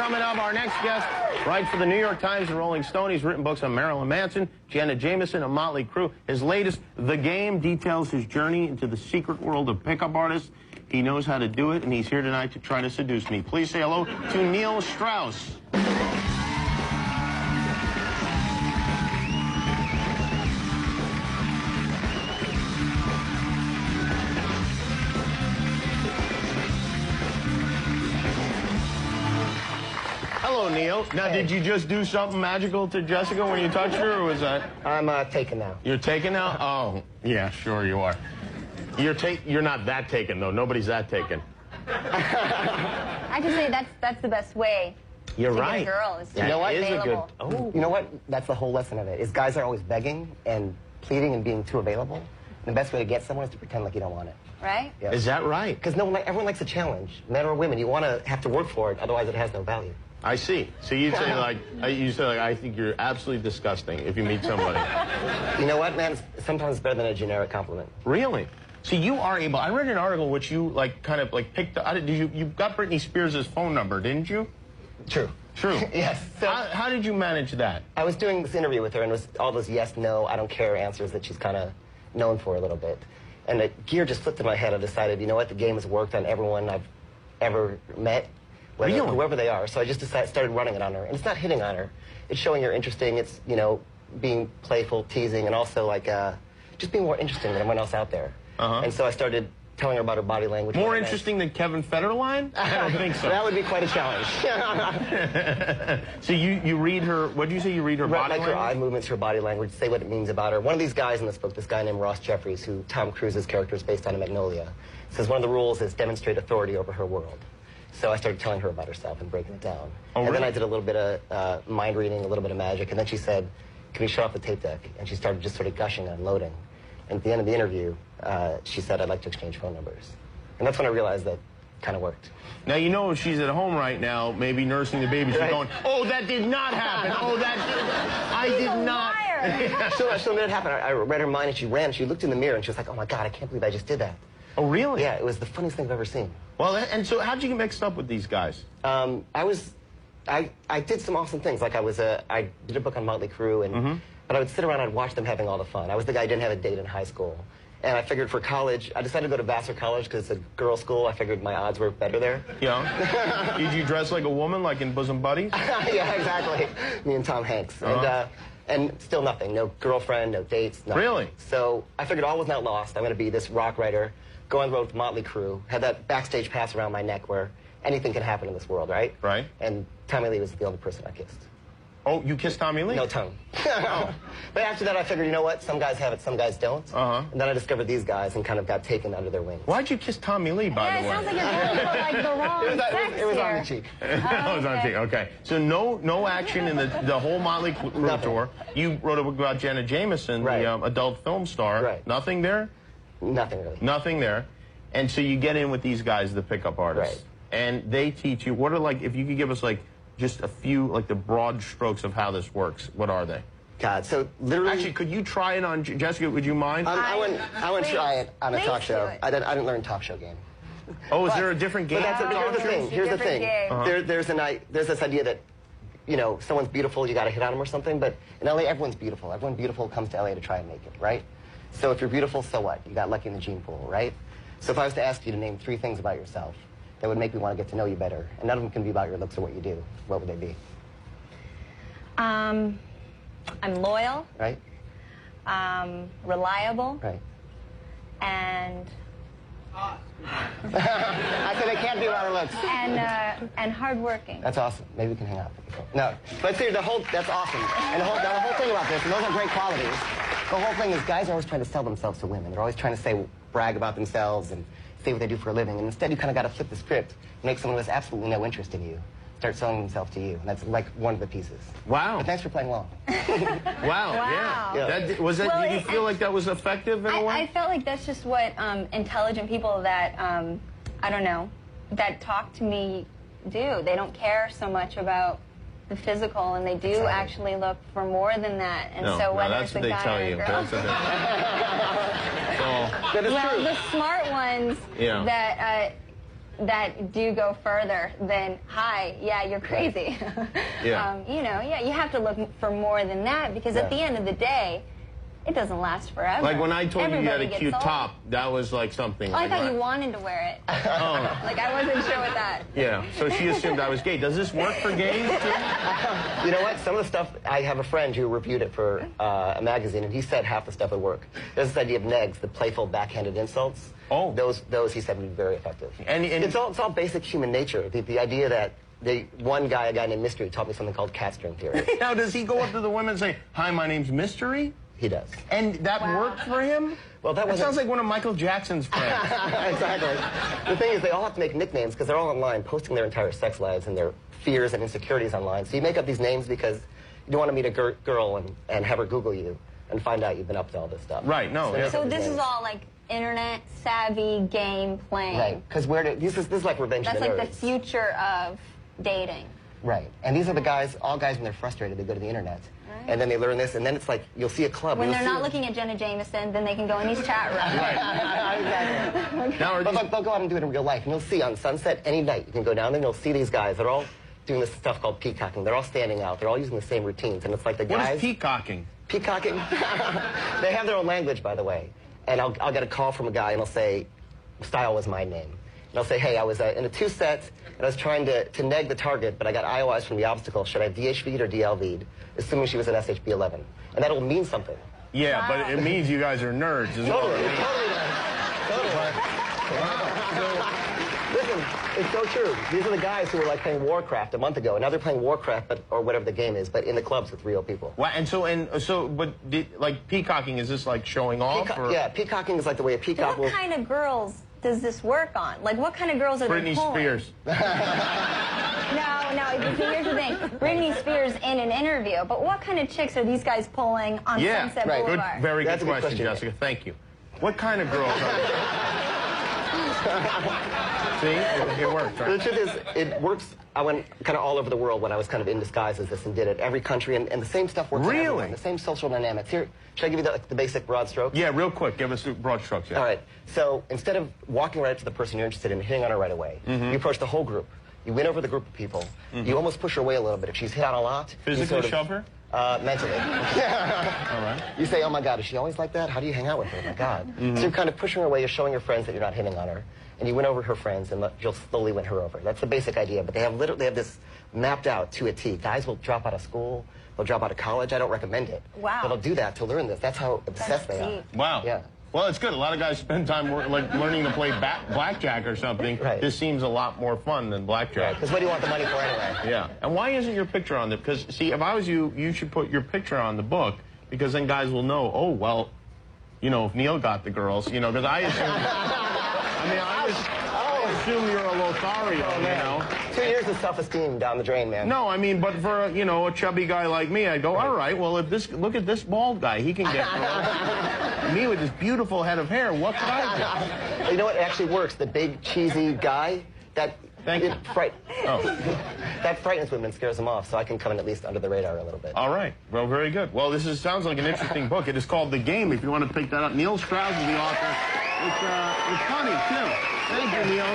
Coming up, our next guest writes for the New York Times and Rolling Stone. He's written books on Marilyn Manson, Jenna Jameson, and Motley Crue. His latest, The Game, details his journey into the secret world of pickup artists. He knows how to do it, and he's here tonight to try to seduce me. Please say hello to Neil Strauss. Hello, Neil. Now, did you just do something magical to Jessica when you touched her, or was that... I'm taken now. You're taken now? Oh, yeah, sure you are. You're not that taken, though. Nobody's that taken. I can say that's the best way You're to right. get a girl is to You know be what? available. Oh. You know what? That's the whole lesson of it, is guys are always begging and pleading and being too available. And the best way to get someone is to pretend like you don't want it. Right? Yeah. Is that right? Because everyone likes a challenge, men or women. You want to have to work for it, otherwise it has no value. I see. So you'd say, like, I think you're absolutely disgusting if you meet somebody. You know what, man? Sometimes it's better than a generic compliment. Really? So you are able... I read an article in which you, like, kind of, like, picked... you got Britney Spears' phone number, didn't you? True. True. Yes. So How did you manage that? I was doing this interview with her, and it was all those yes, no, I don't care answers that she's kind of known for a little bit. And the gear just flipped in my head. I decided, you know what, the game has worked on everyone I've ever met, whoever they are. So I just started running it on her. And it's not hitting on her. It's showing you're interesting. It's, you know, being playful, teasing, and also, like, just being more interesting than everyone else out there. And so I started telling her about her body language. More interesting than Kevin Federline? I don't think so. That would be quite a challenge. So you read her, what did you say, you read her body like language? her eye movements, her body language, say what it means about her. One of these guys in this book, this guy named Ross Jeffries, who Tom Cruise's character is based on in Magnolia, says one of the rules is demonstrate authority over her world. So I started telling her about herself and breaking it down. Oh, and really? then I did a little bit of mind reading, a little bit of magic, and then she said, can we show off the tape deck? And she started just sort of gushing and unloading. And at the end of the interview, she said, I'd like to exchange phone numbers. And that's when I realized that kind of worked. Now, you know, if she's at home right now, maybe nursing the baby, she's going, oh, that did not happen. Oh, I did not. So when it happened, I read her mind, and she ran. She looked in the mirror, and she was like, oh, my God, I can't believe I just did that. Oh, really? Yeah, it was the funniest thing I've ever seen. Well, and so how'd you get mixed up with these guys? I did some awesome things. Like I did a book on Motley Crue, and but I would sit around and I'd watch them having all the fun. I was the guy who didn't have a date in high school. And I figured for college, I decided to go to Vassar College because it's a girls' school. I figured my odds were better there. Yeah. Did you dress like a woman, like in Bosom Buddies? Yeah, exactly. Me and Tom Hanks. And still nothing. No girlfriend, no dates, nothing. Really? So I figured all was not lost. I'm going to be this rock writer, go on the road with Motley Crue, had that backstage pass around my neck where anything can happen in this world, right? Right. And Tommy Lee was the only person I kissed. Oh, you kissed Tommy Lee? No tongue. But after that, I figured, you know what? Some guys have it, some guys don't. And then I discovered these guys and kind of got taken under their wings. Why'd you kiss Tommy Lee, by the way? It sounds like you're going for like the wrong sex It was here. on the cheek. It was on the cheek, okay. So no action in the whole Motley Crue tour. You wrote a book about Jenna Jameson, the adult film star. Right. Nothing there? Nothing, really. Nothing there. And so you get in with these guys, the pickup artists. Right. And they teach you, what are, like, if you could give us, like, just a few, like, the broad strokes of how this works, what are they? God, so literally... Actually, could you try it on, Jessica, would you mind? I wouldn't try it on a talk show. I didn't learn talk show game. Oh, is there a different game? But here's the thing. Here's the thing. There's this idea that, you know, someone's beautiful, you got to hit on them or something. But in LA, everyone's beautiful. Everyone beautiful comes to LA to try and make it, right? So if you're beautiful, so what? You got lucky in the gene pool, right? So if I was to ask you to name 3 things about yourself that would make me want to get to know you better, and none of them can be about your looks or what you do, what would they be? I'm loyal. Right. Reliable. Right. And I said it can't be about her looks. and hardworking. That's awesome. Maybe we can hang out. No, but see, that's awesome. And the whole thing about this, and those are great qualities. The whole thing is guys are always trying to sell themselves to women. They're always trying to brag about themselves and say what they do for a living. And instead, you kind of got to flip the script, make someone who has absolutely no interest in you start selling themselves to you. And that's like one of the pieces. Wow. But thanks for playing along. Wow. Yeah. Did you feel like that was effective in a way? I felt like that's just what intelligent people that, I don't know, that talk to me do. They don't care so much about the physical, and they do actually look for more than that. And so whether it's a guy or a girl. That is true. The smart ones that that do go further than, hi, yeah, you're crazy. Yeah. You know, yeah, you have to look for more than that, because at the end of the day, it doesn't last forever. Like when I told you you had a Everybody cute gets top, that was like something. old. Oh, I like, thought right? you wanted to wear it. Oh. Like, I wasn't sure with that. Yeah, so she assumed I was gay. Does this work for gays, too? You know what? Some of the stuff, I have a friend who reviewed it for a magazine, and he said half the stuff would work. There's this idea of negs, the playful backhanded insults. Oh. Those he said would be very effective. And it's all basic human nature. The idea that one guy, a guy named Mystery, taught me something called cat string theory. Now, does he go up to the women and say, hi, my name's Mystery? He does. And that worked for him? Well, that sounds like one of Michael Jackson's friends. Exactly. The thing is, they all have to make nicknames because they're all online, posting their entire sex lives and their fears and insecurities online. So you make up these names because you don't want to meet a girl and have her Google you and find out you've been up to all this stuff. Right, no. So, So this is all like internet savvy game playing. Right, because this is like Revenge of That's the like Nerds. the future of dating. Right, and these are the guys, all guys when they're frustrated, they go to the internet. And then they learn this, and then it's like, you'll see a club. When they're not looking at Jenna Jameson, then they can go in these chat rooms. Exactly. Now, But they'll go out and do it in real life, and you'll see on Sunset any night, you can go down there and you'll see these guys. They're all doing this stuff called peacocking. They're all standing out. They're all using the same routines, and it's like the what guys... is peacocking? Peacocking. They have their own language, by the way. And I'll get a call from a guy, and he'll say, Style was my name. And I'll say, hey, I was in a two-set, and I was trying to neg the target, but I got IOIs from the obstacle. Should I DHV'd or DLV'd? Assuming she was an SHB-11. And that'll mean something. Yeah, Wow. but it means you guys are nerds as well. Totally, totally. Listen, it's so true. These are the guys who were like playing Warcraft a month ago, and now they're playing Warcraft, or whatever the game is, but in the clubs with real people. Wow, but like peacocking, is this like showing off? Or? Yeah, peacocking is like the way a peacock will... What kind of girls does this work on? Like, what kind of girls are Britney they pulling? Spears. No, see, here's the thing. Britney Spears in an interview, but what kind of chicks are these guys pulling on Sunset Boulevard? Good, very That's good a good question, question. Jessica. Thank you. What kind of girls are they? See, it worked, right? The truth is, it works. I went kind of all over the world when I was kind of in disguise as this and did it. Every country, and the same stuff works on Really? everyone. The same social dynamics. Here, should I give you the basic broad strokes? Yeah, real quick. Give us broad strokes. Yeah. All right. So instead of walking right up to the person you're interested in and hitting on her right away, you approach the whole group. You win over the group of people. You almost push her away a little bit. If she's hit on a lot, Physically you sort of, shove her? Mentally. All right. You say, oh my God, is she always like that? How do you hang out with her? Oh my God. So you're kind of pushing her away, you're showing your friends that you're not hitting on her, and you win over her friends, and you'll slowly win her over. That's the basic idea, but they have this mapped out to a T. Guys will drop out of school, they'll drop out of college. I don't recommend it. Wow. But they'll do that to learn this. That's how obsessed they are. deep. Wow. Yeah. Well, it's good. A lot of guys spend time like learning to play blackjack or something. Right. This seems a lot more fun than blackjack. Because what do you want the money for anyway? Yeah. And why isn't your picture on there? Because, see, if I was you, you should put your picture on the book, because then guys will know, oh, well, you know, if Neil got the girls, you know, because I assume... I assume you're a Lothario, you know? 2 years of self-esteem down the drain, man. No, I mean, but for, a chubby guy like me, I'd go, all right, well, look at this bald guy. He can get girls. Me with this beautiful head of hair, what could I do? You know what? It actually works. The big, cheesy guy, that frightens women, scares them off, so I can come in at least under the radar a little bit. All right. Well, very good. Well, sounds like an interesting book. It is called The Game, if you want to pick that up. Neil Strauss is the author. It's funny, too. Thank you, Neil.